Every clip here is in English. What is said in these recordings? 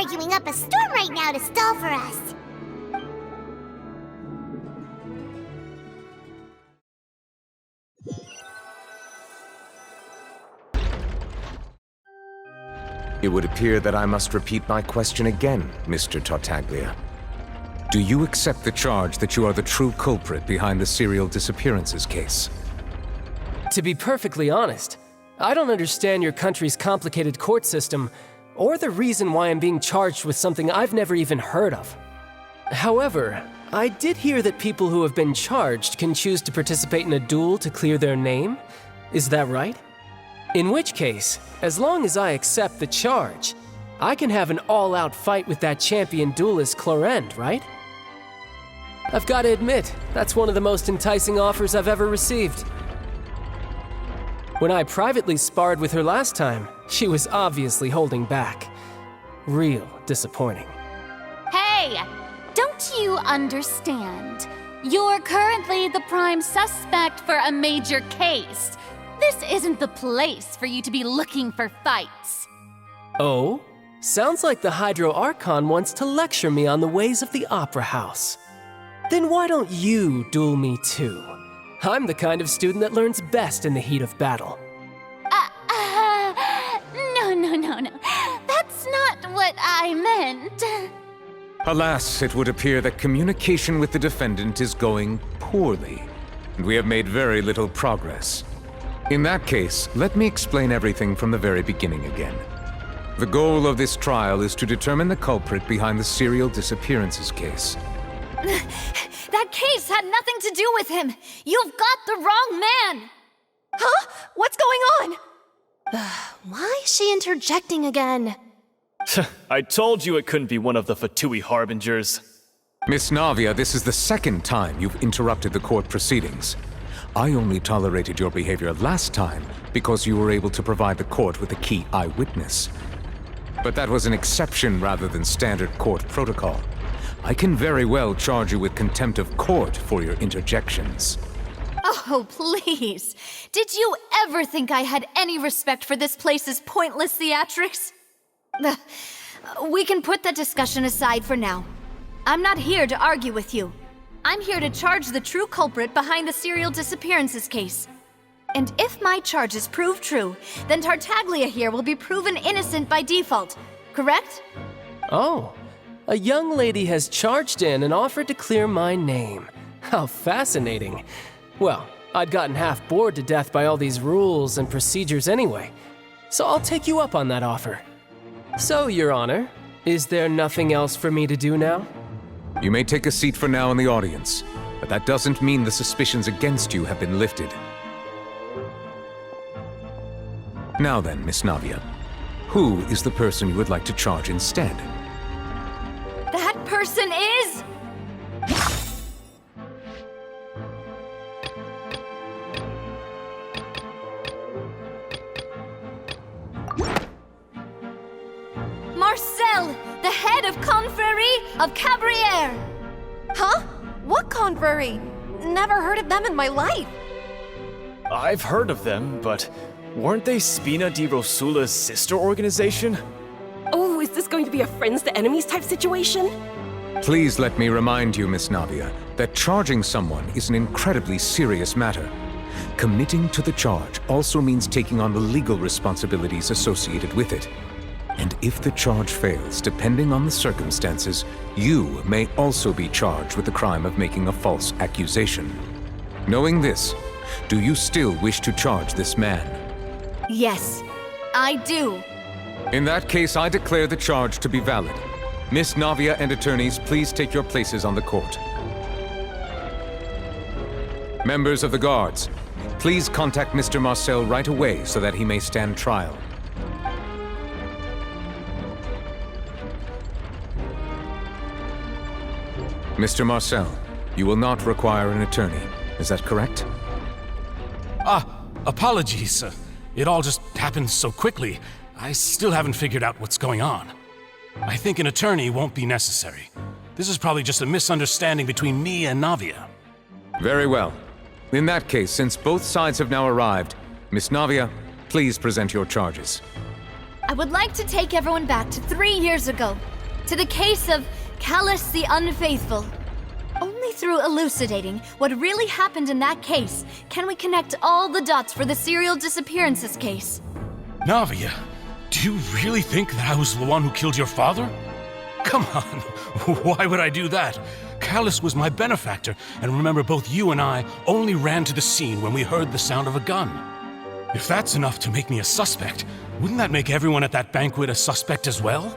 arguing up a storm right now to stall for us. It would appear that I must repeat my question again, Mr. Tartaglia. Do you accept the charge that you are the true culprit behind the serial disappearances case? To be perfectly honest, I don't understand your country's complicated court system, or the reason why I'm being charged with something I've never even heard of. However, I did hear that people who have been charged can choose to participate in a duel to clear their name. Is that right? In which case, as long as I accept the charge, I can have an all-out fight with that champion duelist Clorend, right? I've got to admit, that's one of the most enticing offers I've ever received. When I privately sparred with her last time, she was obviously holding back. Real disappointing. Hey! Don't you understand? You're currently the prime suspect for a major case. This isn't the place for you to be looking for fights. Oh? Sounds like the Hydro Archon wants to lecture me on the ways of the Opera House. Then why don't you duel me too? I'm the kind of student that learns best in the heat of battle. No. That's not what I meant. Alas, it would appear that communication with the defendant is going poorly, and we have made very little progress. In that case, let me explain everything from the very beginning again. The goal of this trial is to determine the culprit behind the serial disappearances case. That case had nothing to do with him. You've got the wrong man. Huh? What's going on? Why is she interjecting again? I told you it couldn't be one of the Fatui Harbingers. Miss Navia, this is the second time you've interrupted the court proceedings. I only tolerated your behavior last time because you were able to provide the court with a key eyewitness. But that was an exception rather than standard court protocol. I can very well charge you with contempt of court for your interjections. Oh, please. Did you ever think I had any respect for this place's pointless theatrics? We can put that discussion aside for now. I'm not here to argue with you. I'm here to charge the true culprit behind the serial disappearances case. And if my charges prove true, then Tartaglia here will be proven innocent by default, correct? Oh, a young lady has charged in and offered to clear my name. How fascinating. Well, I'd gotten half bored to death by all these rules and procedures anyway, so I'll take you up on that offer. So, Your Honor, is there nothing else for me to do now? You may take a seat for now in the audience, but that doesn't mean the suspicions against you have been lifted. Now then, Miss Navia, who is the person you would like to charge instead? That person is... Marcel, the head of Confrérie of Cabrières! Huh? What confrérie? Never heard of them in my life. I've heard of them, but weren't they Spina di Rosula's sister organization? Oh, is this going to be a friends to enemies type situation? Please let me remind you, Miss Navia, that charging someone is an incredibly serious matter. Committing to the charge also means taking on the legal responsibilities associated with it. And if the charge fails, depending on the circumstances, you may also be charged with the crime of making a false accusation. Knowing this, do you still wish to charge this man? Yes, I do. In that case, I declare the charge to be valid. Miss Navia and attorneys, please take your places on the court. Members of the guards, please contact Mr. Marcel right away so that he may stand trial. Mr. Marcel, you will not require an attorney. Is that correct? Apologies. It all just happened so quickly. I still haven't figured out what's going on. I think an attorney won't be necessary. This is probably just a misunderstanding between me and Navia. Very well. In that case, since both sides have now arrived, Miss Navia, please present your charges. I would like to take everyone back to 3 years ago, to the case of Callus the Unfaithful. Only through elucidating what really happened in that case can we connect all the dots for the serial disappearances case. Navia, do you really think that I was the one who killed your father? Come on, why would I do that? Callus was my benefactor, and remember, both you and I only ran to the scene when we heard the sound of a gun. If that's enough to make me a suspect, wouldn't that make everyone at that banquet a suspect as well?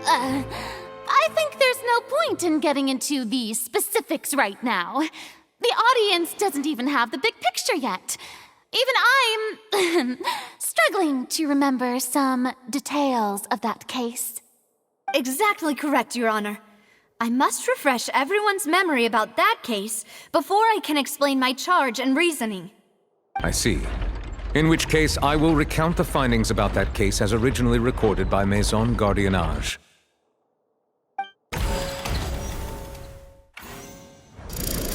I think there's no point in getting into the specifics right now. The audience doesn't even have the big picture yet. Even I'm struggling to remember some details of that case. Exactly correct, Your Honor. I must refresh everyone's memory about that case before I can explain my charge and reasoning. I see. In which case, I will recount the findings about that case as originally recorded by Maison Gardiennage.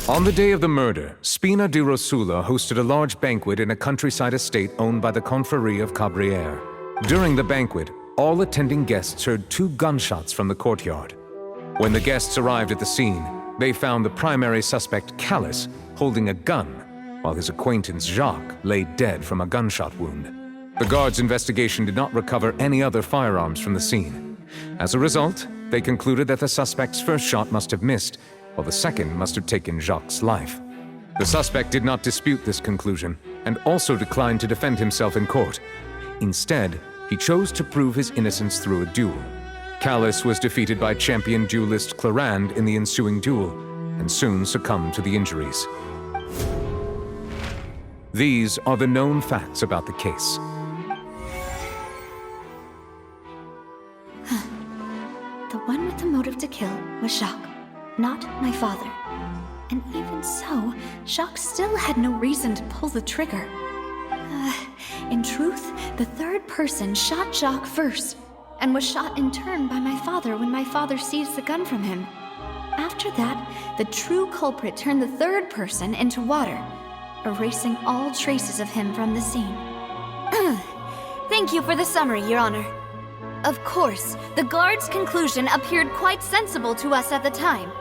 On the day of the murder, Spina di Rosula hosted a large banquet in a countryside estate owned by the Confrérie of Cabrières. During the banquet, all attending guests heard 2 gunshots from the courtyard. When the guests arrived at the scene, they found the primary suspect, Callus, holding a gun, while his acquaintance, Jacques, lay dead from a gunshot wound. The guards' investigation did not recover any other firearms from the scene. As a result, they concluded that the suspect's first shot must have missed, while the second must have taken Jacques' life. The suspect did not dispute this conclusion, and also declined to defend himself in court. Instead, he chose to prove his innocence through a duel. Callus was defeated by champion duelist Clarande in the ensuing duel, and soon succumbed to the injuries. These are the known facts about the case. The one with the motive to kill was Jacques, not my father. And even so, Jacques still had no reason to pull the trigger. In truth, the third person shot Jacques first, and was shot in turn by my father when my father seized the gun from him. After that, the true culprit turned the third person into water, erasing all traces of him from the scene. Thank you for the summary, Your Honor. Of course, the guard's conclusion appeared quite sensible to us at the time.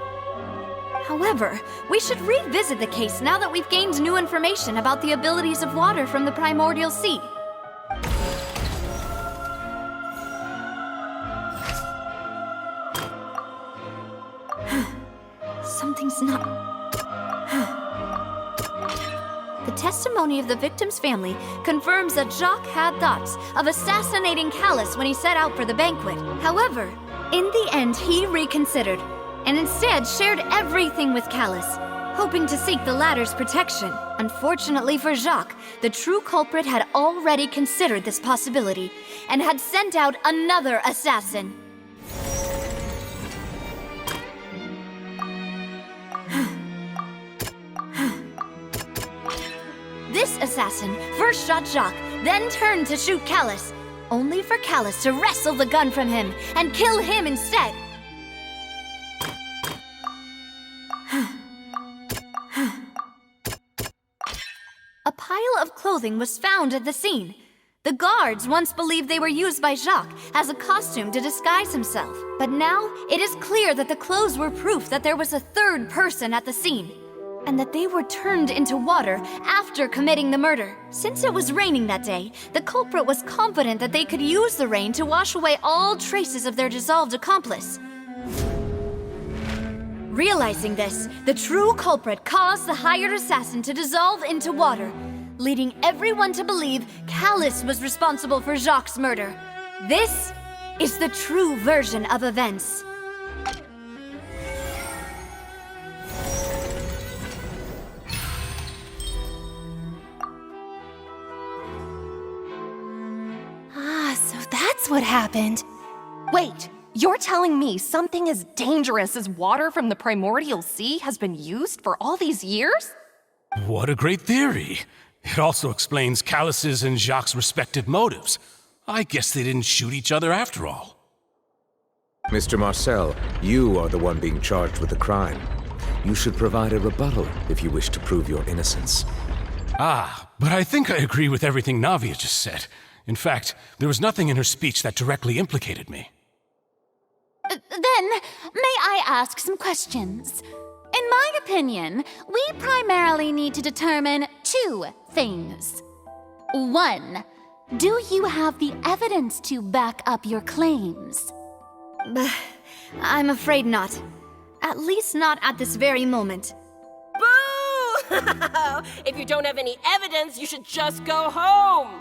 However, we should revisit the case now that we've gained new information about the abilities of water from the primordial sea. Something's not... The testimony of the victim's family confirms that Jacques had thoughts of assassinating Callus when he set out for the banquet. However, in the end, he reconsidered, and instead shared everything with Callus, hoping to seek the latter's protection. Unfortunately for Jacques, the true culprit had already considered this possibility, and had sent out another assassin. This assassin first shot Jacques, then turned to shoot Callus, only for Callus to wrestle the gun from him and kill him instead. A pile of clothing was found at the scene. The guards once believed they were used by Jacques as a costume to disguise himself. But now, it is clear that the clothes were proof that there was a third person at the scene, and that they were turned into water after committing the murder. Since it was raining that day, the culprit was confident that they could use the rain to wash away all traces of their dissolved accomplice. Realizing this, the true culprit caused the hired assassin to dissolve into water, leading everyone to believe Callus was responsible for Jacques' murder. This is the true version of events. So that's what happened. Wait, you're telling me something as dangerous as water from the primordial sea has been used for all these years? What a great theory. It also explains Callus's and Jacques' respective motives. I guess they didn't shoot each other after all. Mr. Marcel, you are the one being charged with the crime. You should provide a rebuttal if you wish to prove your innocence. But I think I agree with everything Navia just said. In fact, there was nothing in her speech that directly implicated me. Then, may I ask some questions? In my opinion, we primarily need to determine two things. One, do you have the evidence to back up your claims? I'm afraid not. At least not at this very moment. Boo! If you don't have any evidence, you should just go home!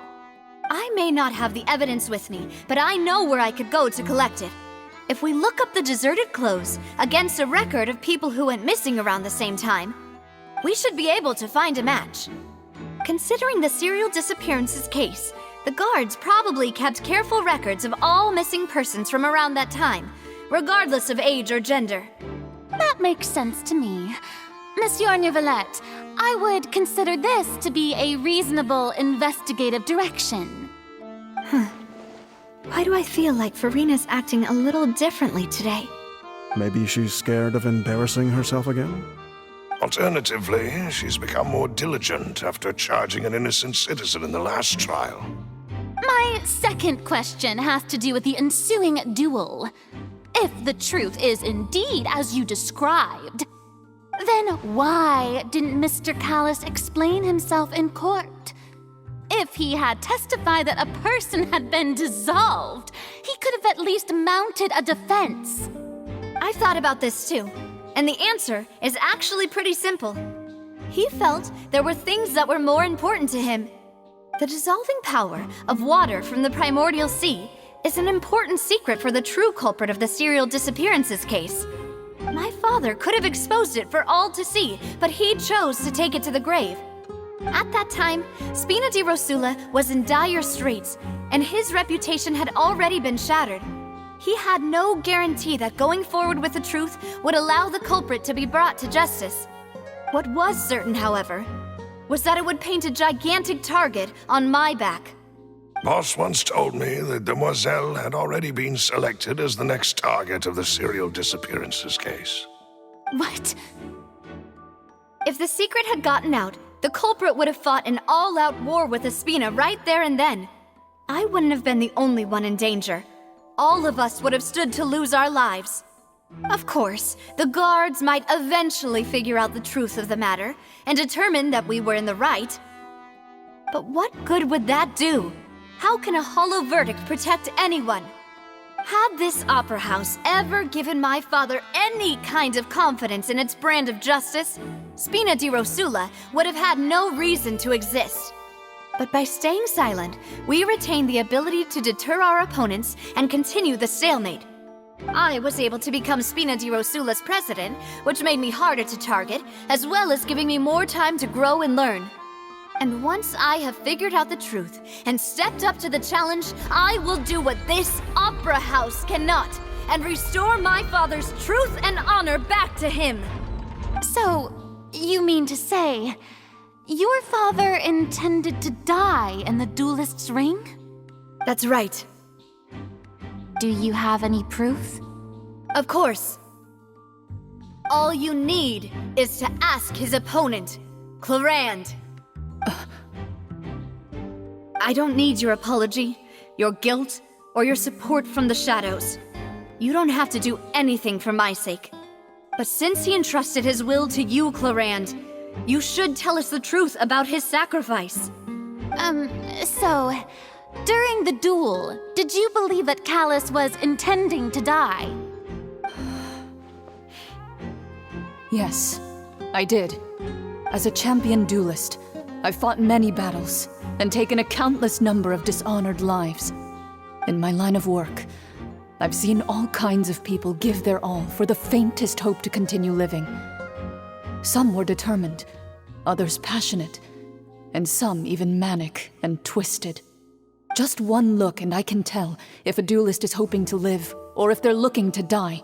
I may not have the evidence with me, but I know where I could go to collect it. If we look up the deserted clothes against a record of people who went missing around the same time, we should be able to find a match. Considering the serial disappearances case, the guards probably kept careful records of all missing persons from around that time, regardless of age or gender. That makes sense to me. Monsieur Neuvillette, I would consider this to be a reasonable investigative direction. Why do I feel like Farina's acting a little differently today? Maybe she's scared of embarrassing herself again? Alternatively, she's become more diligent after charging an innocent citizen in the last trial. My second question has to do with the ensuing duel. If the truth is indeed as you described, then why didn't Mr. Callis explain himself in court? If he had testified that a person had been dissolved, he could have at least mounted a defense. I've thought about this too, and the answer is actually pretty simple. He felt there were things that were more important to him. The dissolving power of water from the primordial sea is an important secret for the true culprit of the serial disappearances case. My father could have exposed it for all to see, but he chose to take it to the grave. At that time, Spina di Rosula was in dire straits, and his reputation had already been shattered. He had no guarantee that going forward with the truth would allow the culprit to be brought to justice. What was certain, however, was that it would paint a gigantic target on my back. Boss once told me that Demoiselle had already been selected as the next target of the serial disappearances case. What? If the secret had gotten out, the culprit would have fought an all-out war with Espina right there and then. I wouldn't have been the only one in danger. All of us would have stood to lose our lives. Of course, the guards might eventually figure out the truth of the matter and determine that we were in the right. But what good would that do? How can a hollow verdict protect anyone? Had this opera house ever given my father any kind of confidence in its brand of justice, Spina di Rosula would have had no reason to exist. But by staying silent, we retained the ability to deter our opponents and continue the stalemate. I was able to become Spina di Rosula's president, which made me harder to target, as well as giving me more time to grow and learn. And once I have figured out the truth and stepped up to the challenge, I will do what this opera house cannot and restore my father's truth and honor back to him. So, you mean to say, your father intended to die in the duelist's ring? That's right. Do you have any proof? Of course. All you need is to ask his opponent, Clarand. I don't need your apology, your guilt, or your support from the shadows. You don't have to do anything for my sake. But since he entrusted his will to you, Clarand, you should tell us the truth about his sacrifice. So, during the duel, did you believe that Callis was intending to die? Yes, I did. As a champion duelist, I've fought many battles and taken a countless number of dishonored lives. In my line of work, I've seen all kinds of people give their all for the faintest hope to continue living. Some were determined, others passionate, and some even manic and twisted. Just one look and I can tell if a duelist is hoping to live or if they're looking to die.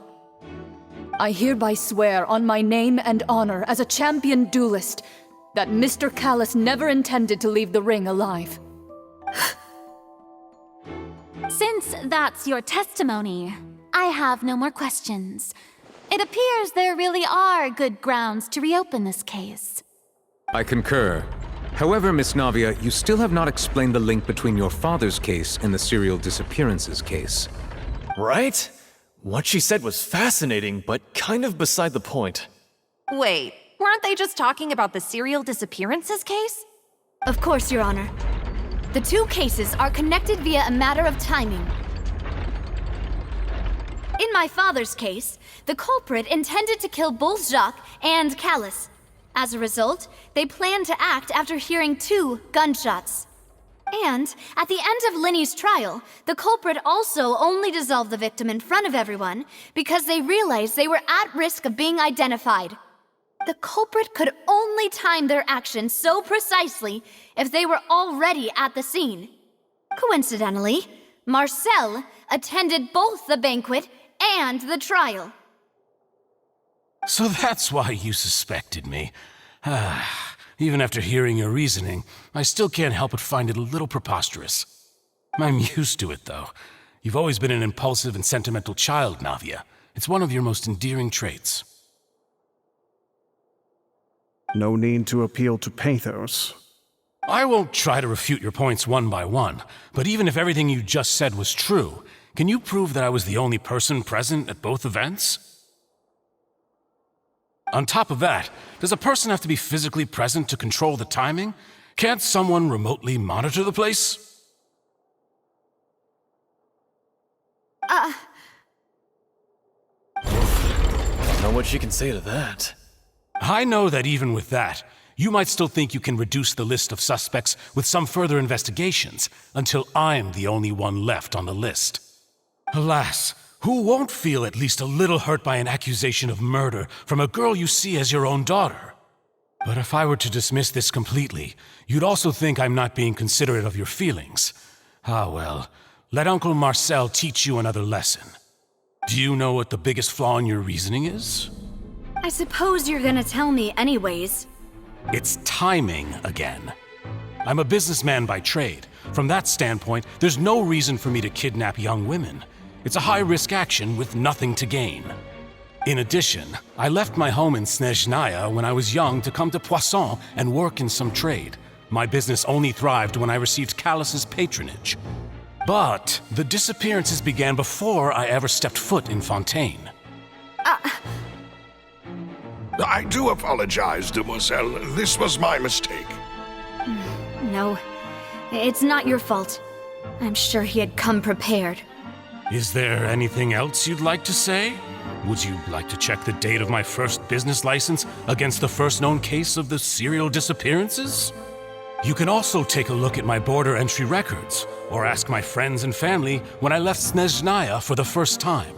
I hereby swear on my name and honor as a champion duelist that Mr. Callis never intended to leave the ring alive. Since that's your testimony, I have no more questions. It appears there really are good grounds to reopen this case. I concur. However, Miss Navia, you still have not explained the link between your father's case and the serial disappearances case. Right? What she said was fascinating, but kind of beside the point. Wait, weren't they just talking about the serial disappearances case? Of course, Your Honor. The two cases are connected via a matter of timing. In my father's case, the culprit intended to kill both Jacques and Callus. As a result, they planned to act after hearing 2 gunshots. And at the end of Linny's trial, the culprit also only dissolved the victim in front of everyone because they realized they were at risk of being identified. The culprit could only time their actions so precisely if they were already at the scene. Coincidentally, Marcel attended both the banquet and the trial. So that's why you suspected me. Even after hearing your reasoning, I still can't help but find it a little preposterous. I'm used to it, though. You've always been an impulsive and sentimental child, Navia. It's one of your most endearing traits. No need to appeal to pathos. I won't try to refute your points one by one, but even if everything you just said was true, can you prove that I was the only person present at both events? On top of that, does a person have to be physically present to control the timing? Can't someone remotely monitor the place? Don't know what she can say to that. I know that even with that, you might still think you can reduce the list of suspects with some further investigations until I'm the only one left on the list. Alas, who won't feel at least a little hurt by an accusation of murder from a girl you see as your own daughter? But if I were to dismiss this completely, you'd also think I'm not being considerate of your feelings. Ah well, let Uncle Marcel teach you another lesson. Do you know what the biggest flaw in your reasoning is? I suppose you're gonna tell me anyways. It's timing again. I'm a businessman by trade. From that standpoint, there's no reason for me to kidnap young women. It's a high-risk action with nothing to gain. In addition, I left my home in Snezhnaya when I was young to come to Poisson and work in some trade. My business only thrived when I received Callus's patronage. But the disappearances began before I ever stepped foot in Fontaine. I do apologize, demoiselle. This was my mistake. No, it's not your fault. I'm sure he had come prepared. Is there anything else you'd like to say? Would you like to check the date of my first business license against the first known case of the serial disappearances? You can also take a look at my border entry records, or ask my friends and family when I left Snezhnaya for the first time.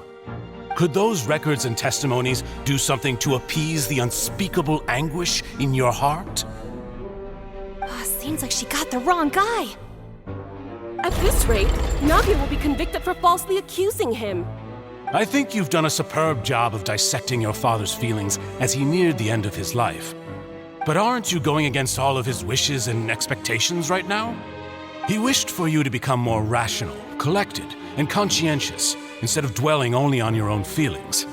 Could those records and testimonies do something to appease the unspeakable anguish in your heart? Seems like she got the wrong guy. At this rate, Navia will be convicted for falsely accusing him. I think you've done a superb job of dissecting your father's feelings as he neared the end of his life. But aren't you going against all of his wishes and expectations right now? He wished for you to become more rational, collected, and conscientious, instead of dwelling only on your own feelings.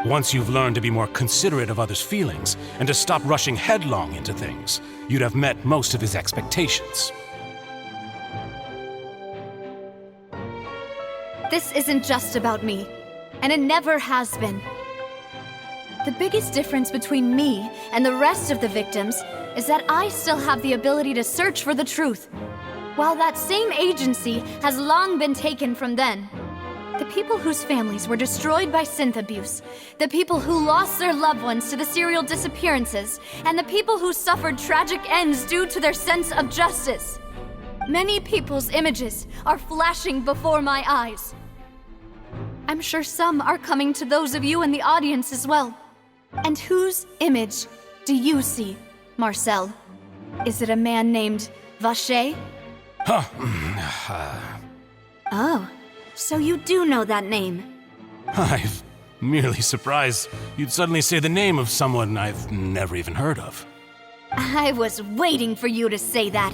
Once you've learned to be more considerate of others' feelings and to stop rushing headlong into things, you'd have met most of his expectations. This isn't just about me, and it never has been. The biggest difference between me and the rest of the victims is that I still have the ability to search for the truth, while that same agency has long been taken from them. The people whose families were destroyed by synth abuse, the people who lost their loved ones to the serial disappearances, and the people who suffered tragic ends due to their sense of justice. Many people's images are flashing before my eyes. I'm sure some are coming to those of you in the audience as well. And whose image do you see, Marcel? Is it a man named Vacher? Oh, so you do know that name. I'm merely surprised you'd suddenly say the name of someone I've never even heard of. I was waiting for you to say that.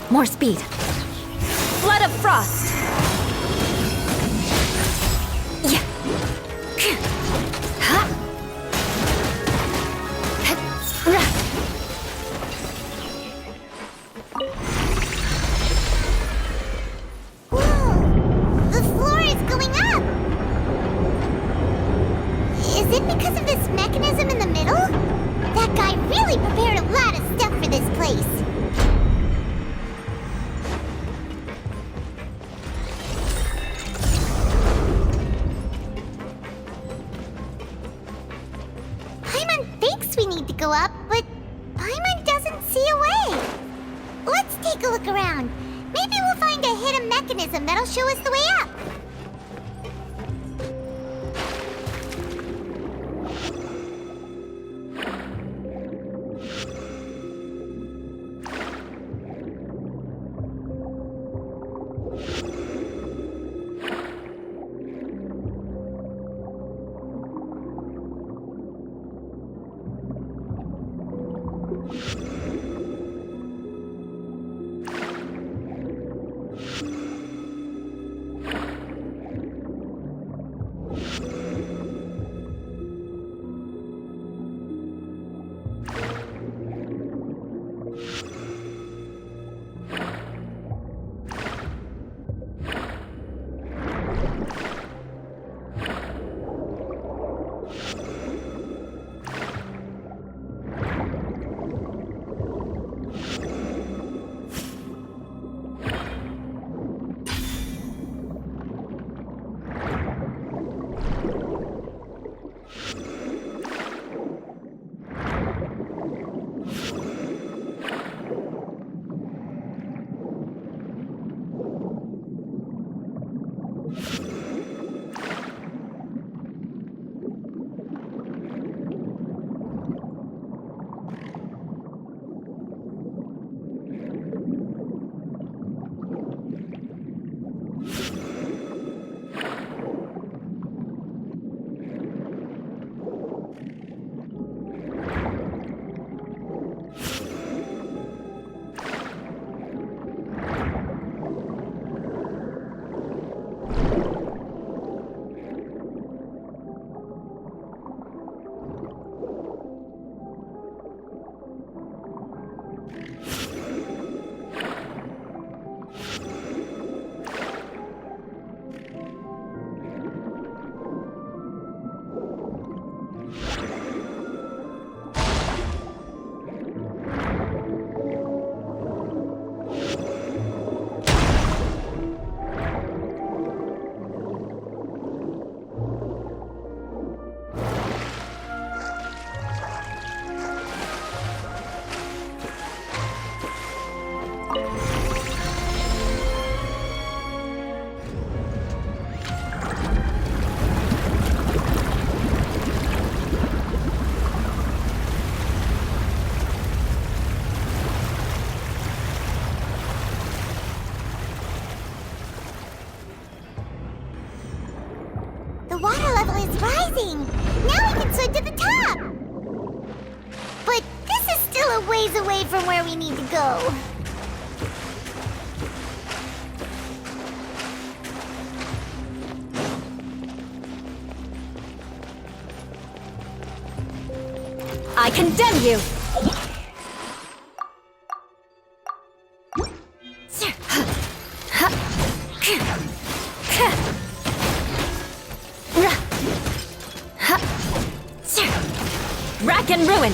More speed. Flood of frost. Whoa! The floor is going up! Is it because of this mechanism in the middle? That guy really prepared a lot of stuff for this place. Paimon thinks we need to go up, but Paimon doesn't see a way. Let's take a look around. Maybe we'll find a hidden mechanism that'll show us the way up. The water level is rising! Now we can swim to the top! But this is still a ways away from where we need to go. I condemn you! Rack and ruin!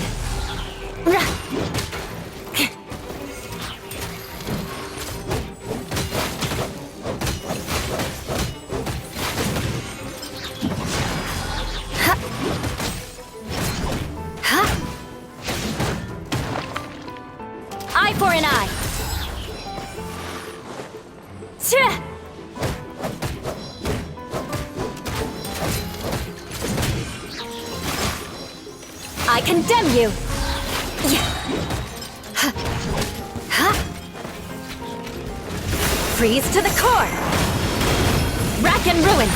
Eye for an eye! I condemn you! Freeze to the core! Rack and ruin!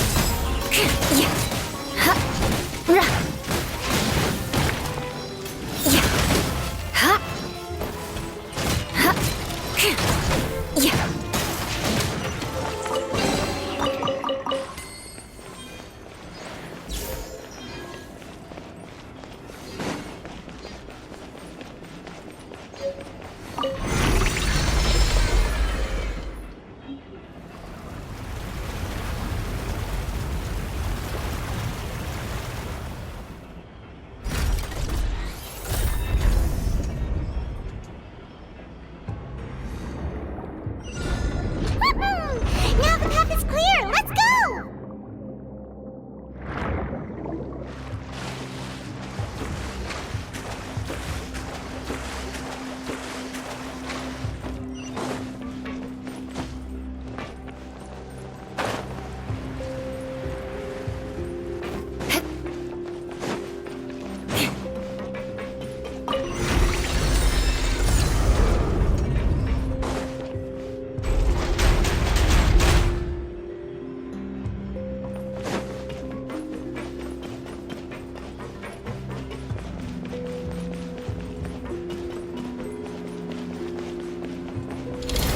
Now the path is clear! Let's go!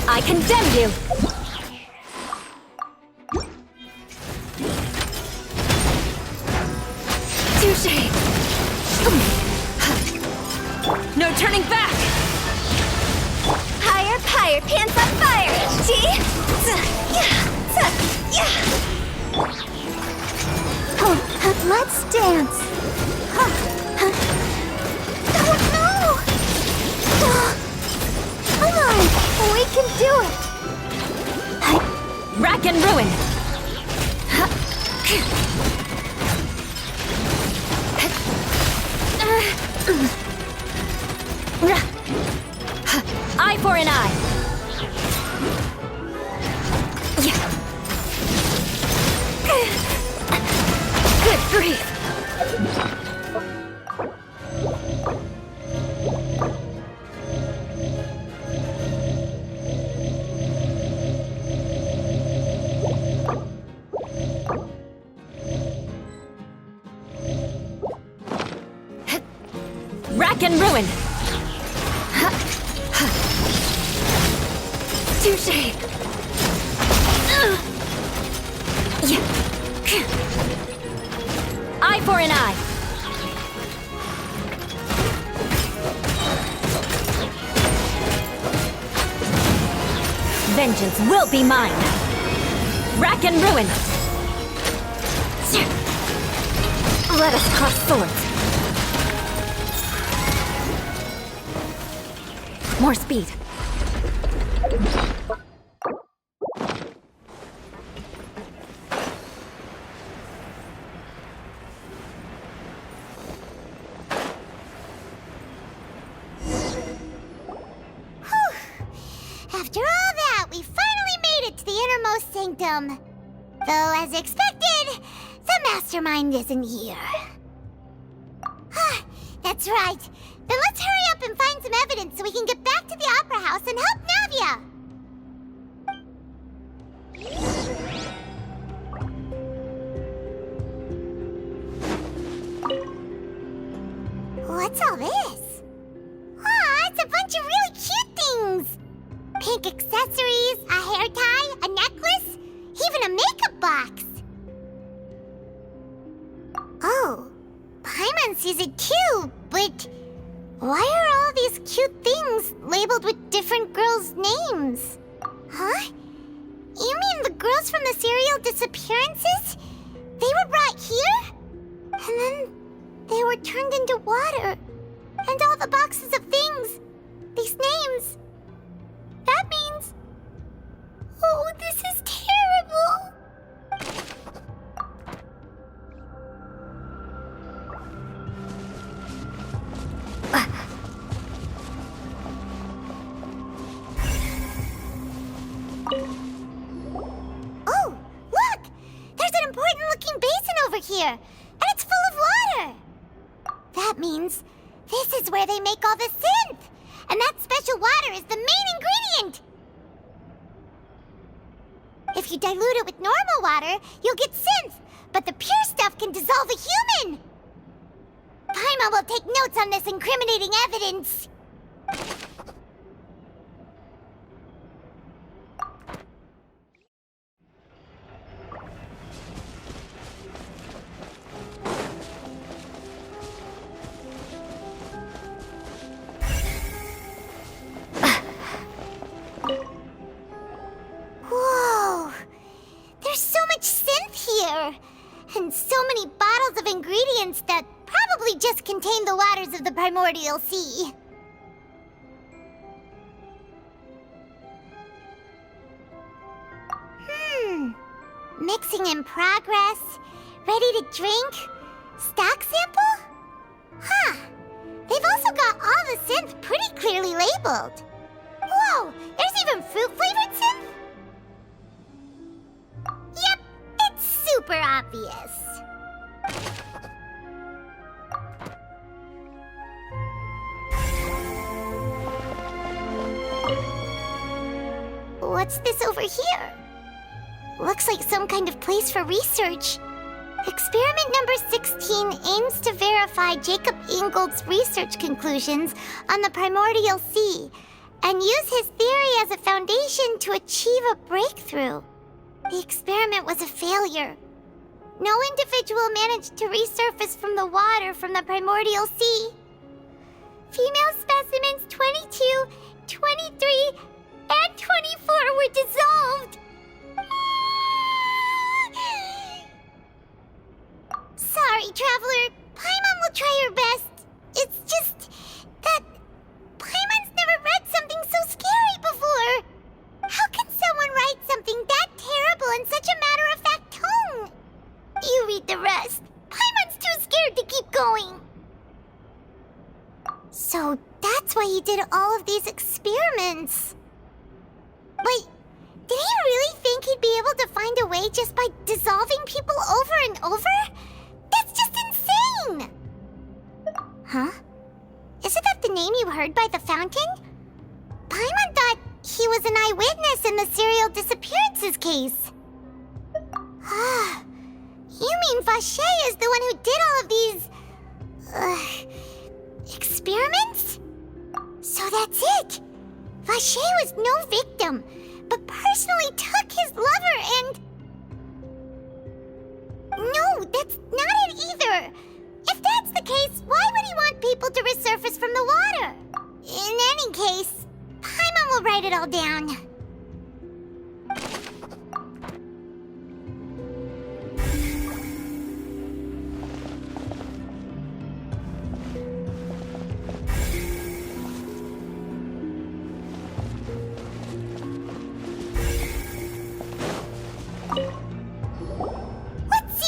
I condemn you! Touché! No turning back! Higher, higher, pants on fire! See? Let's dance! Oh no! Come on! We can do it! Rack and ruin! Eye for an eye! Good grief! Rack and ruin! Touché! Eye for an eye! Vengeance will be mine! Rack and ruin! Let us cross swords! More speed. After all that, we finally made it to the innermost sanctum. Though, as expected, the mastermind isn't here. That's right. Then let's hurry up and find some evidence so we can get back to the Opera House and help Navia! What's all this? Aw, it's a bunch of really cute things! Pink accessories, a hair tie, a necklace, even a makeup box! Oh, Paimon sees it too, but why are all these cute things labeled with different girls' names? Huh? You mean the girls from the serial disappearances? They were brought here? And then they were turned into water. And all the boxes of things, these names. That means... Oh, this is terrible! Oh, look! There's an important-looking basin over here, and it's full of water! That means this is where they make all the synth! And that special water is the main ingredient! If you dilute it with normal water, you'll get synth, but the pure stuff can dissolve a human! Paimon will take notes on this incriminating evidence. Whoa! There's so much synth here! And so many bottles of ingredients that probably just contain the waters of the primordial sea. Mixing in progress. Ready to drink? Stock sample? Huh. They've also got all the synth pretty clearly labeled. Whoa, there's even fruit-flavored synth? Yep, it's super obvious. What's this over here? Looks like some kind of place for research. Experiment number 16 aims to verify Jacob Ingold's research conclusions on the primordial sea and use his theory as a foundation to achieve a breakthrough. The experiment was a failure. No individual managed to resurface from the water from the primordial sea. Female specimens 22, 23, and 24 were dissolved. Sorry, Traveler. Paimon will try her best. It's just that Paimon's never read something so scary before. How can someone write something that terrible in such a matter-of-fact tone? You read the rest. Paimon's too scared to keep going. So that's why he did all of these experiments. Wait, did he really think he'd be able to find a way just by dissolving people over and over? That's just insane! Huh? Isn't that the name you heard by the fountain? Paimon thought he was an eyewitness in the serial disappearances case. You mean Vache is the one who did all of these... experiments? So that's it! Vache was no victim, but personally took his lover and... No, that's not it either! If that's the case, why would he want people to resurface from the water? In any case, Paimon will write it all down.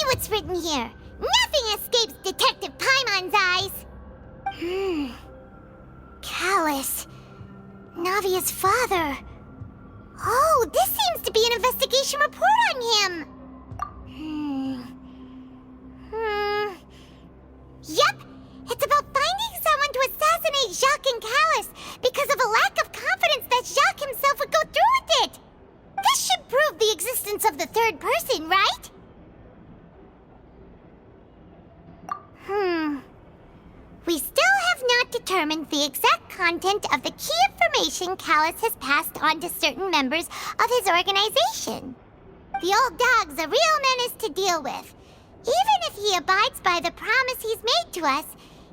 What's written here? Nothing escapes Detective Paimon's eyes. Callus. Navia's father. Oh, this seems to be an investigation report on him. Yep, it's about finding someone to assassinate Jacques and Callus because of a lack of confidence that Jacques himself would go through with it. This should prove the existence of the third person, right? We still have not determined the exact content of the key information Callus has passed on to certain members of his organization. The old dog's a real menace to deal with. Even if he abides by the promise he's made to us,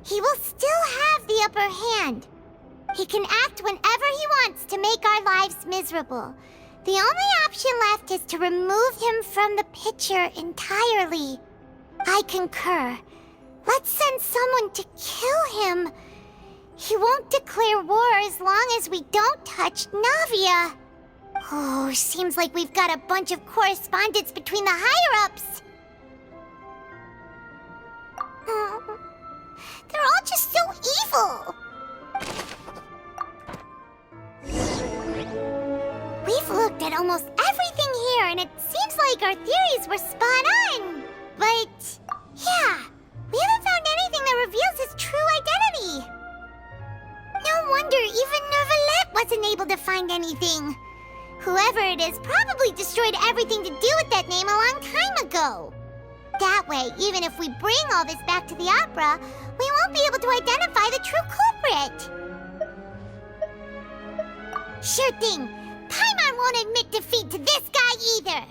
he will still have the upper hand. He can act whenever he wants to make our lives miserable. The only option left is to remove him from the picture entirely. I concur. Let's send someone to kill him. He won't declare war as long as we don't touch Navia. Oh, seems like we've got a bunch of correspondence between the higher-ups. They're all just so evil. We've looked at almost everything here, and it seems like our theories were spot on. But, yeah, we haven't found anything that reveals his true identity. No wonder even Neuvillette wasn't able to find anything. Whoever it is probably destroyed everything to do with that name a long time ago. That way, even if we bring all this back to the opera, we won't won't be able to identify the true culprit. Sure thing. Paimon won't admit defeat to this guy either.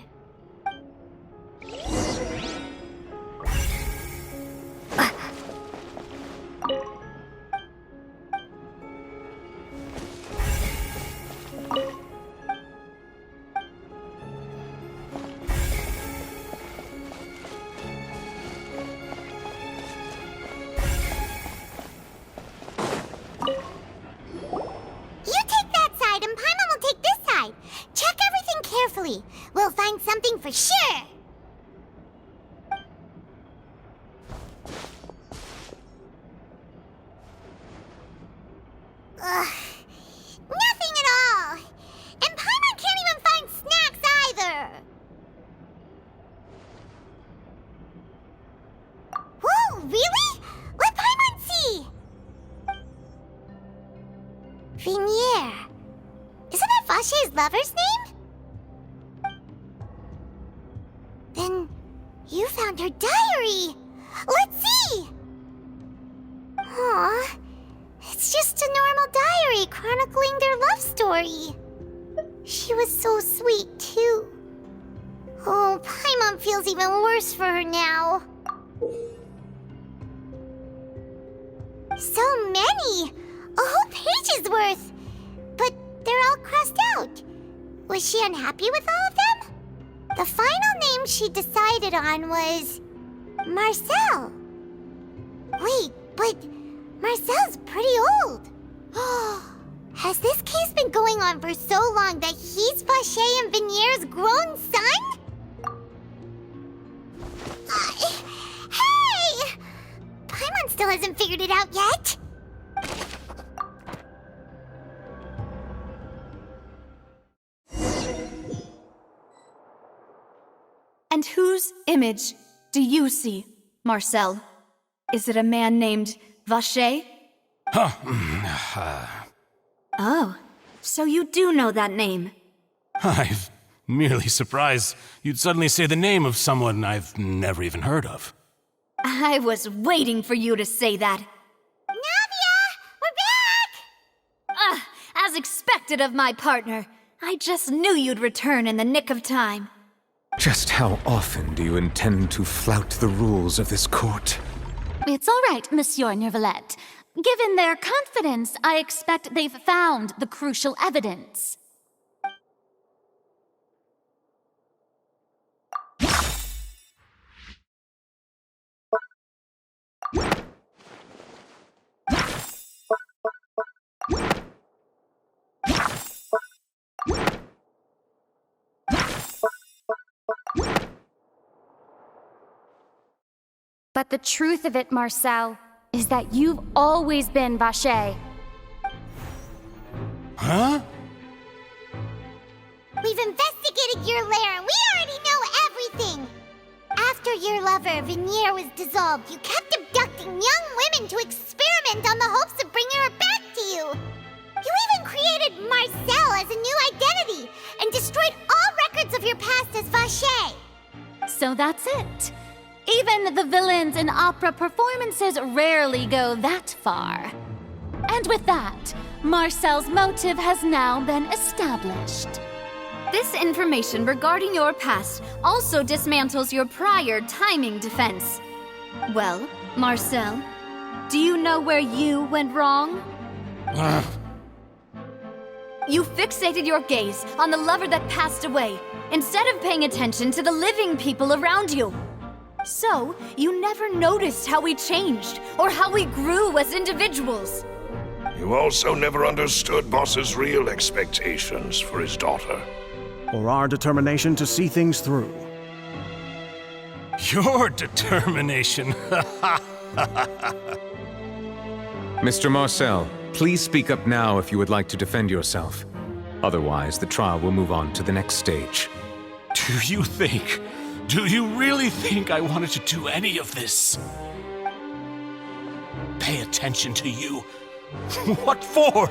We'll find something for sure. Ugh. Nothing at all. And Paimon can't even find snacks either. Whoa, really? Let Paimon see. Vinier. Isn't that Vache's lover's name? Then you found her diary. Let's see. Aw, it's just a normal diary chronicling their love story. She was so sweet, too. Oh, Paimon feels even worse for her now. So many! A whole page's worth! But they're all crossed out. Was she unhappy with all of them? The final name she decided on was Marcel. Wait, but Marcel's pretty old. Has this case been going on for so long that he's Vache and Vinier's grown son? Hey! Paimon still hasn't figured it out yet. And whose image do you see, Marcel? Is it a man named Vache? Oh, so you do know that name. I'm merely surprised you'd suddenly say the name of someone I've never even heard of. I was waiting for you to say that. Navia! We're back! As expected of my partner. I just knew you'd return in the nick of time. Just how often do you intend to flout the rules of this court? It's all right, Monsieur Nervalette. Given their confidence, I expect they've found the crucial evidence. But the truth of it, Marcel, is that you've always been Vache. Huh? We've investigated your lair and we already know everything! After your lover, Vinier, was dissolved, you kept abducting young women to experiment on the hopes of bringing her back to you! You even created Marcel as a new identity and destroyed all records of your past as Vache! So that's it. Even the villains in opera performances rarely go that far. And with that, Marcel's motive has now been established. This information regarding your past also dismantles your prior timing defense. Well, Marcel, do you know where you went wrong? You fixated your gaze on the lover that passed away, instead of paying attention to the living people around you. So, you never noticed how we changed, or how we grew as individuals. You also never understood Boss's real expectations for his daughter. Or our determination to see things through. Your determination. Mr. Marcel, please speak up now if you would like to defend yourself. Otherwise, the trial will move on to the next stage. Do you really think I wanted to do any of this? Pay attention to you? What for?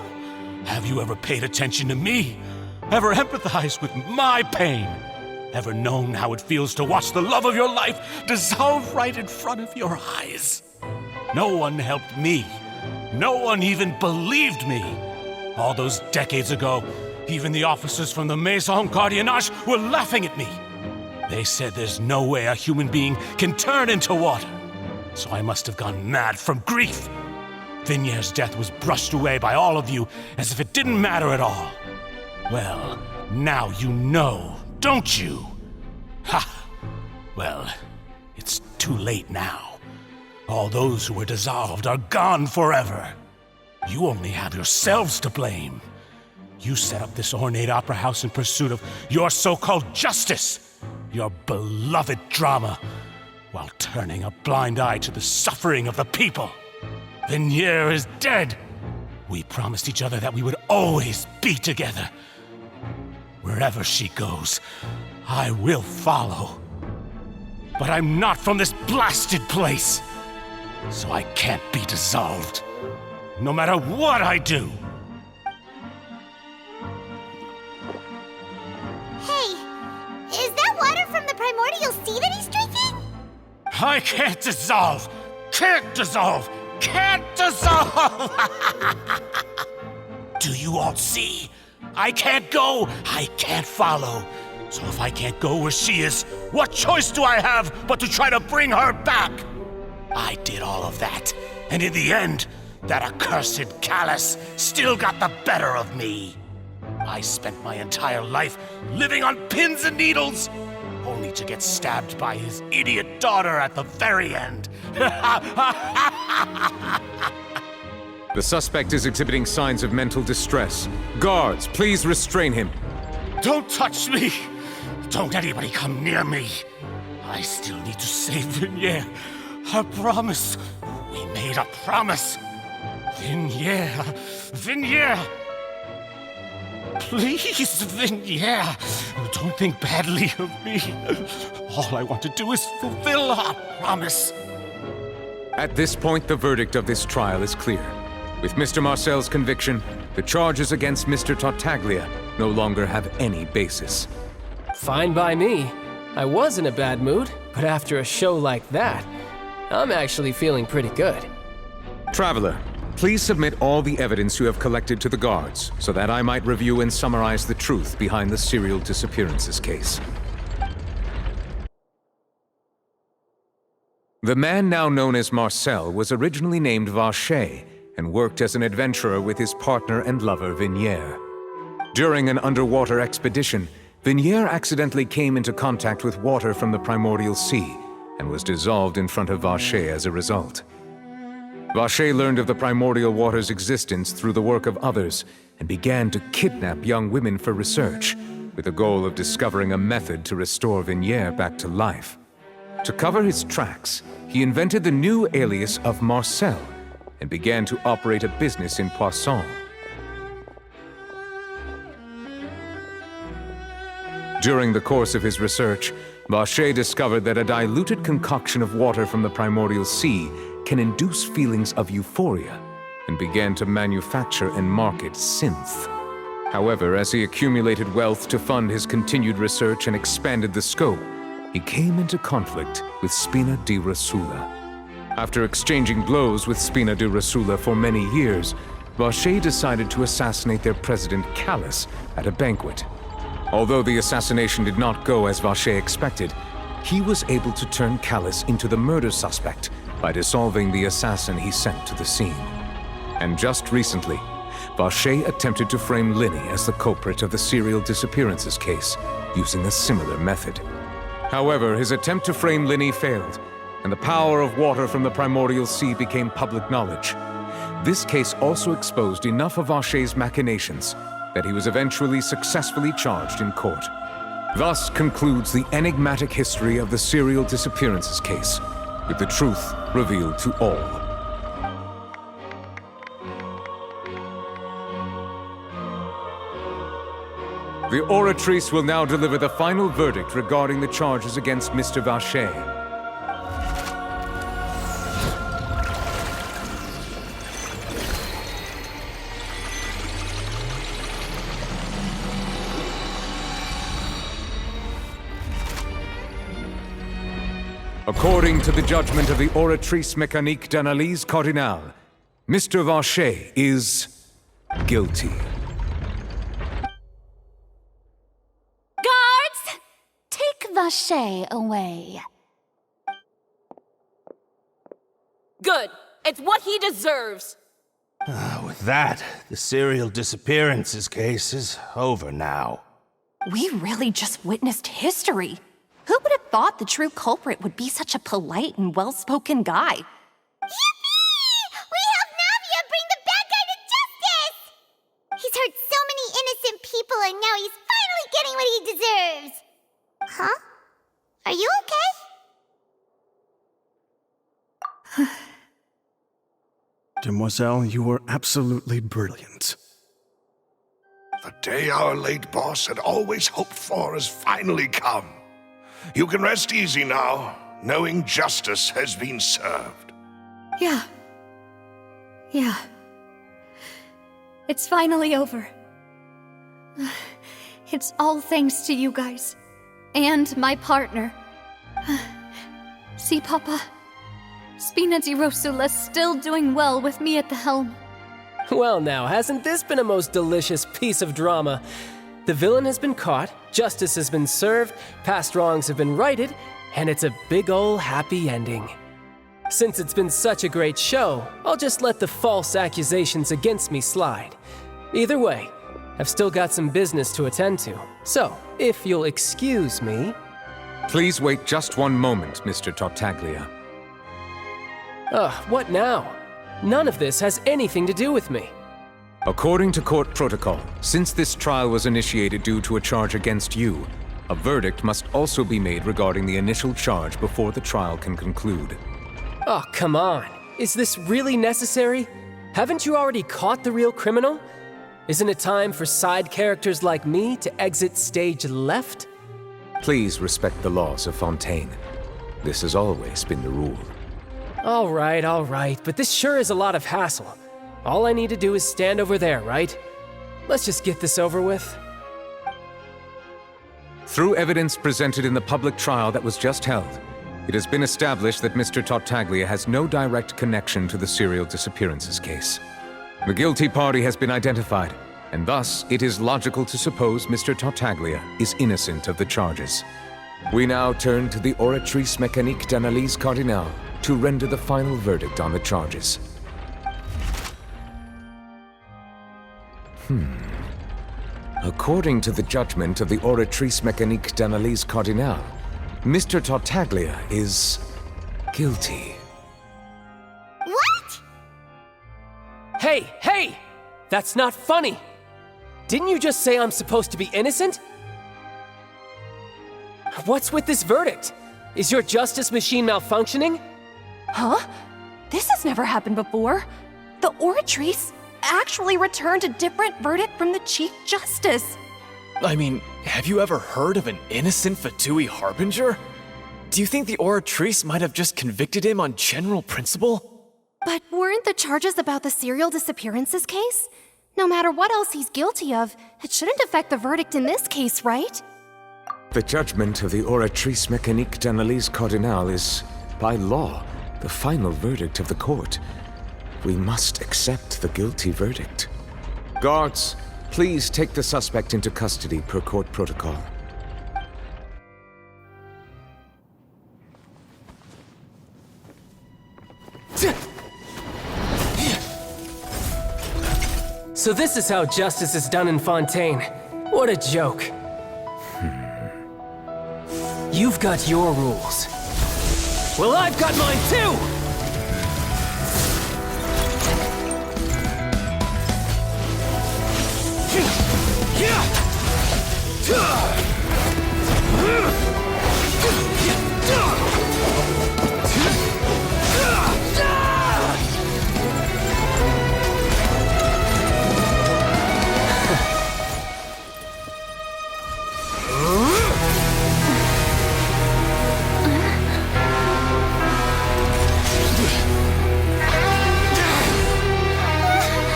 Have you ever paid attention to me? Ever empathized with my pain? Ever known how it feels to watch the love of your life dissolve right in front of your eyes? No one helped me. No one even believed me. All those decades ago, even the officers from the Maison Gardiennage were laughing at me. They said there's no way a human being can turn into water. So I must have gone mad from grief. Vignier's death was brushed away by all of you as if it didn't matter at all. Well, now you know, don't you? Ha! Well, it's too late now. All those who were dissolved are gone forever. You only have yourselves to blame. You set up this ornate opera house in pursuit of your so-called justice, your beloved drama, while turning a blind eye to the suffering of the people. Vignier is dead. We promised each other that we would always be together. Wherever she goes, I will follow. But I'm not from this blasted place, so I can't be dissolved, no matter what I do. Hey, is that water from the primordial sea that he's drinking? I can't dissolve! Can't dissolve! Can't dissolve! Do you all see? I can't go! I can't follow! So if I can't go where she is, what choice do I have but to try to bring her back? I did all of that, and in the end, that accursed Callus still got the better of me. I spent my entire life living on pins and needles, only to get stabbed by his idiot daughter at the very end. The suspect is exhibiting signs of mental distress. Guards, please restrain him. Don't touch me! Don't anybody come near me! I still need to save Vignier. A promise. We made a promise. Vignier. Vignier! Please, Vignier. Don't think badly of me. All I want to do is fulfill our promise. At this point, the verdict of this trial is clear. With Mr. Marcel's conviction, the charges against Mr. Tartaglia no longer have any basis. Fine by me. I was in a bad mood, but after a show like that, I'm actually feeling pretty good. Traveler, please submit all the evidence you have collected to the guards, so that I might review and summarize the truth behind the serial disappearances case. The man now known as Marcel was originally named Vacher and worked as an adventurer with his partner and lover Vignier. During an underwater expedition, Vignier accidentally came into contact with water from the primordial sea and was dissolved in front of Vacher as a result. Vacher learned of the primordial water's existence through the work of others and began to kidnap young women for research, with the goal of discovering a method to restore Vignier back to life. To cover his tracks, he invented the new alias of Marcel and began to operate a business in Poisson. During the course of his research, Vacher discovered that a diluted concoction of water from the primordial sea can induce feelings of euphoria, and began to manufacture and market synth. However, as he accumulated wealth to fund his continued research and expanded the scope, he came into conflict with Spina di Rosula. After exchanging blows with Spina di Rosula for many years, Vacher decided to assassinate their president Callus at a banquet. Although the assassination did not go as Vacher expected, he was able to turn Callus into the murder suspect by dissolving the assassin he sent to the scene. And just recently, Vacher attempted to frame Linny as the culprit of the serial disappearances case, using a similar method. However, his attempt to frame Linny failed, and the power of water from the primordial sea became public knowledge. This case also exposed enough of Vacher's machinations that he was eventually successfully charged in court. Thus concludes the enigmatic history of the serial disappearances case, with the truth revealed to all. The oratrice will now deliver the final verdict regarding the charges against Mr. Vacher. According to the judgment of the Oratrice Mécanique d'Analyse Cardinale, Mr. Vacher is guilty. Guards! Take Vacher away. Good. It's what he deserves. With that, the serial disappearances case is over now. We really just witnessed history. Who would have thought the true culprit would be such a polite and well-spoken guy? Yippee! We helped Navia bring the bad guy to justice! He's hurt so many innocent people and now he's finally getting what he deserves! Huh? Are you okay? Demoiselle, you were absolutely brilliant. The day our late boss had always hoped for has finally come. You can rest easy now, knowing justice has been served. Yeah. It's finally over. It's all thanks to you guys. And my partner. See, Papa? Spina di Rosula's still doing well with me at the helm. Well now, hasn't this been a most delicious piece of drama? The villain has been caught, justice has been served, past wrongs have been righted, and it's a big ol' happy ending. Since it's been such a great show, I'll just let the false accusations against me slide. Either way, I've still got some business to attend to. So, if you'll excuse me... Please wait just one moment, Mr. Tartaglia. What now? None of this has anything to do with me. According to court protocol, since this trial was initiated due to a charge against you, a verdict must also be made regarding the initial charge before the trial can conclude. Oh, come on. Is this really necessary? Haven't you already caught the real criminal? Isn't it time for side characters like me to exit stage left? Please respect the laws of Fontaine. This has always been the rule. All right, but this sure is a lot of hassle. All I need to do is stand over there, right? Let's just get this over with. Through evidence presented in the public trial that was just held, it has been established that Mr. Tartaglia has no direct connection to the serial disappearances case. The guilty party has been identified, and thus it is logical to suppose Mr. Tartaglia is innocent of the charges. We now turn to the Oratrice Mécanique d'Analyse Cardinale to render the final verdict on the charges. According to the judgment of the Oratrice Mécanique d'Analyse Cardinale, Mr. Tartaglia is guilty. What? Hey! That's not funny! Didn't you just say I'm supposed to be innocent? What's with this verdict? Is your justice machine malfunctioning? Huh? This has never happened before. The Oratrice actually returned a different verdict from the Chief Justice. I mean, have you ever heard of an innocent Fatui Harbinger? Do you think the Oratrice might have just convicted him on general principle? But weren't the charges about the serial disappearances case? No matter what else he's guilty of, it shouldn't affect the verdict in this case, right? The judgment of the Oratrice Mécanique d'Analyse Cardinale is, by law, the final verdict of the court. We must accept the guilty verdict. Guards, please take the suspect into custody per court protocol. So this is how justice is done in Fontaine. What a joke. You've got your rules. Well, I've got mine too!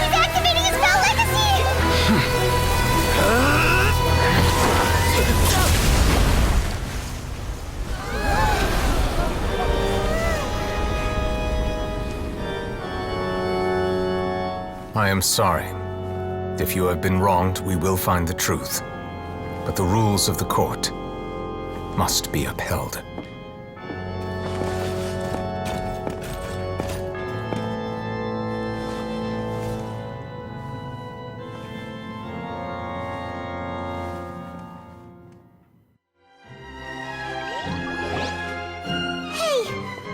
He's activating his spell legacy! I am sorry. If you have been wronged, we will find the truth. But the rules of the court must be upheld.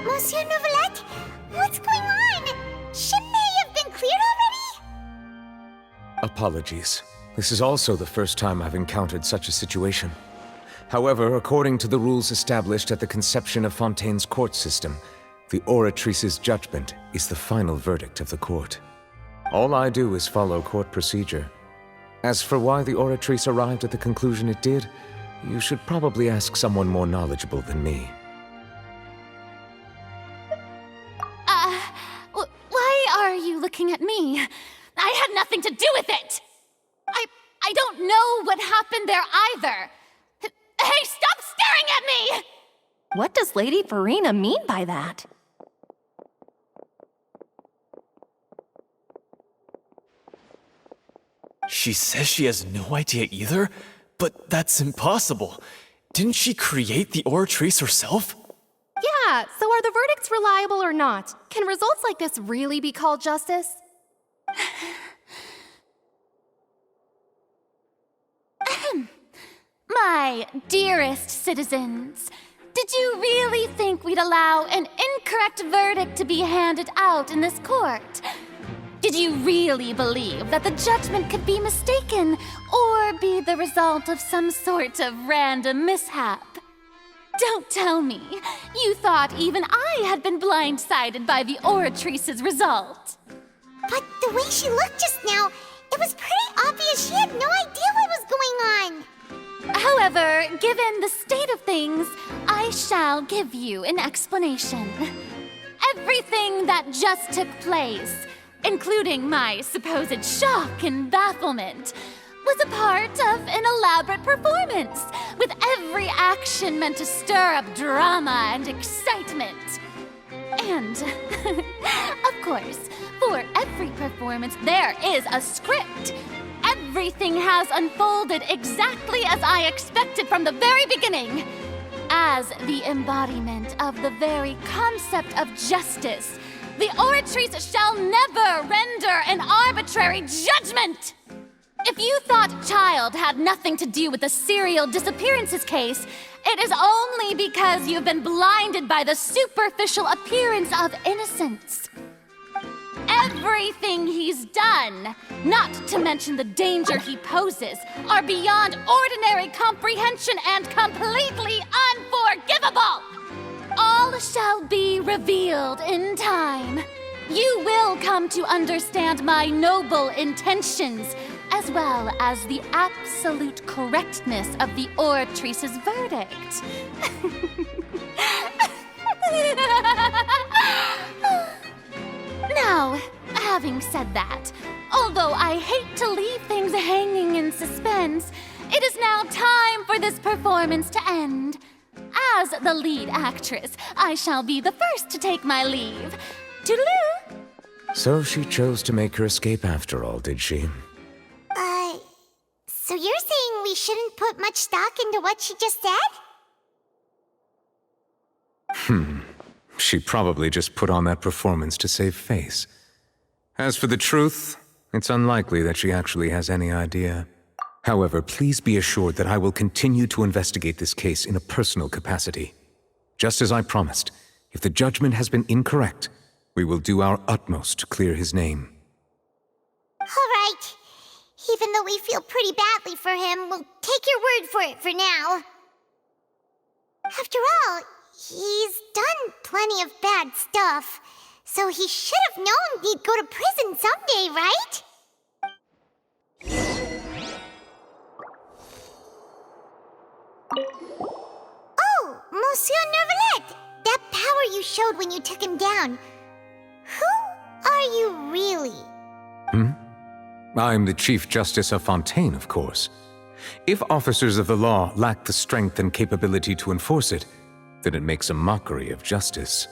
Monsieur Nouvelette, what's going on? Shouldn't they have been cleared already? Apologies. This is also the first time I've encountered such a situation. However, according to the rules established at the conception of Fontaine's court system, the Oratrice's judgment is the final verdict of the court. All I do is follow court procedure. As for why the Oratrice arrived at the conclusion it did, you should probably ask someone more knowledgeable than me. Why are you looking at me? I had nothing to do with it! I don't know what happened there either! Hey, stop staring at me! What does Lady Farina mean by that? She says she has no idea either? But that's impossible. Didn't she create the Oratrice herself? Yeah, so are the verdicts reliable or not? Can results like this really be called justice? My dearest citizens, did you really think we'd allow an incorrect verdict to be handed out in this court? Did you really believe that the judgment could be mistaken or be the result of some sort of random mishap? Don't tell me you thought even I had been blindsided by the Oratrice's result. But the way she looked just now, it was pretty obvious she had no idea what was going on. However, given the state of things, I shall give you an explanation. Everything that just took place, including my supposed shock and bafflement, was a part of an elaborate performance, with every action meant to stir up drama and excitement. And, of course, for every performance, there is a script. Everything has unfolded exactly as I expected from the very beginning. As the embodiment of the very concept of justice, the Oratrice shall never render an arbitrary judgment! If you thought Child had nothing to do with the serial disappearances case, it is only because you've been blinded by the superficial appearance of innocence. Everything he's done, not to mention the danger he poses, are beyond ordinary comprehension and completely unforgivable! All shall be revealed in time. You will come to understand my noble intentions, as well as the absolute correctness of the Oratrice's verdict. Now, having said that, although I hate to leave things hanging in suspense, it is now time for this performance to end. As the lead actress, I shall be the first to take my leave. Toodaloo! So she chose to make her escape after all, did she? So you're saying we shouldn't put much stock into what she just said? She probably just put on that performance to save face. As for the truth, it's unlikely that she actually has any idea. However, please be assured that I will continue to investigate this case in a personal capacity. Just as I promised, if the judgment has been incorrect, we will do our utmost to clear his name. All right. Even though we feel pretty badly for him, we'll take your word for it for now. After all, he's done plenty of bad stuff, so he should have known he'd go to prison someday, right? Oh, Monsieur Nervalette! That power you showed when you took him down. Who are you really? I'm the Chief Justice of Fontaine, of course. If officers of the law lack the strength and capability to enforce it, then it makes a mockery of justice.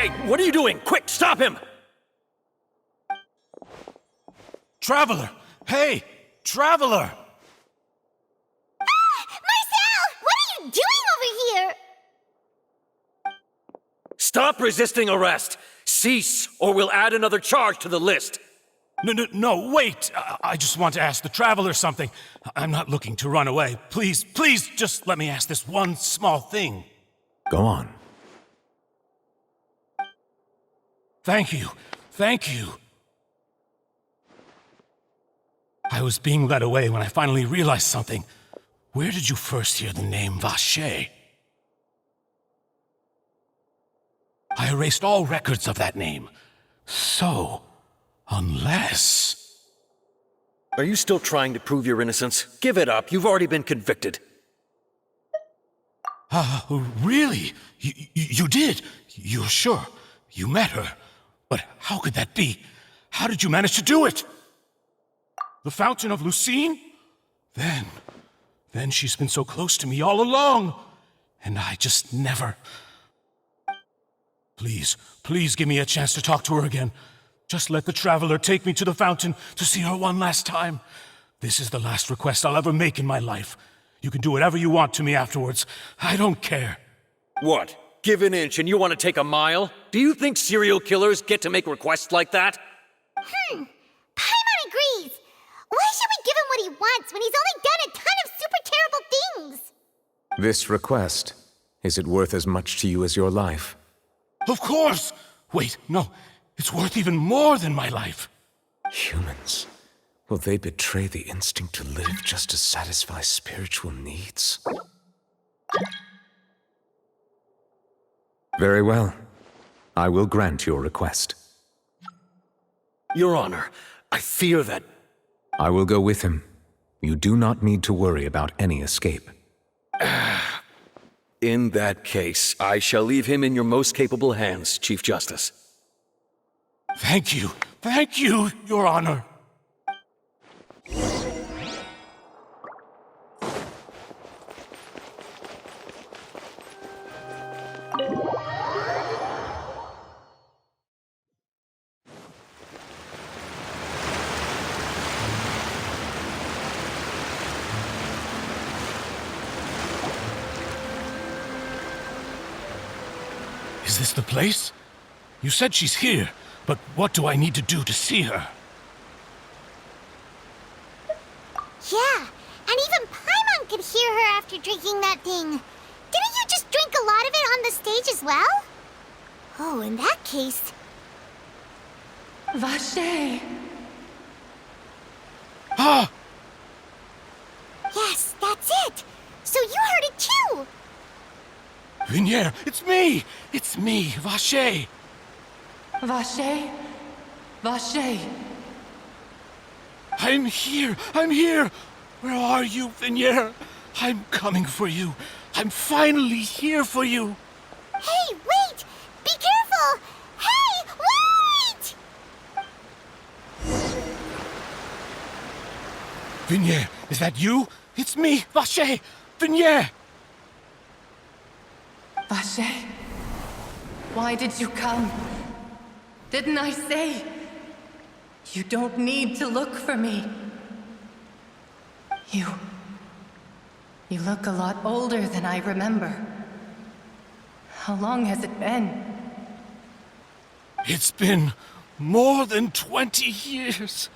Hey, what are you doing? Quick, stop him! Traveler! Hey! Traveler! Marcel! What are you doing over here? Stop resisting arrest! Cease, or we'll add another charge to the list! No, wait! I just want to ask the Traveler something. I'm not looking to run away. Please, just let me ask this one small thing. Go on. Thank you. I was being led away when I finally realized something. Where did you first hear the name Vache? I erased all records of that name. So, unless... Are you still trying to prove your innocence? Give it up, you've already been convicted. Really? You did? You're sure? You met her? But how could that be? How did you manage to do it? The Fountain of Lucine? Then she's been so close to me all along. And I just never... Please give me a chance to talk to her again. Just let the Traveler take me to the fountain to see her one last time. This is the last request I'll ever make in my life. You can do whatever you want to me afterwards. I don't care. What? Give an inch and you want to take a mile? Do you think serial killers get to make requests like that? Paimon agrees. Why should we give him what he wants when he's only done a ton of super terrible things? This request, is it worth as much to you as your life? Of course! Wait, no. It's worth even more than my life. Humans. Will they betray the instinct to live just to satisfy spiritual needs? Very well. I will grant your request. Your Honor, I fear that... I will go with him. You do not need to worry about any escape. In that case, I shall leave him in your most capable hands, Chief Justice. Thank you, Your Honor. Is this the place? You said she's here, but what do I need to do to see her? Yeah, and even Paimon could hear her after drinking that thing. Didn't you just drink a lot of it on the stage as well? Oh, in that case... Vache! Ah! Yes, that's it! So you heard it too! Vignier, it's me! It's me, Vache! Vache? Vache! I'm here! Where are you, Vignier? I'm coming for you. I'm finally here for you. Hey, wait! Be careful! Hey, wait! Vignier, is that you? It's me, Vache! Vignier! Vache? Why did you come? Didn't I say? You don't need to look for me. You look a lot older than I remember. How long has it been? It's been more than 20 years.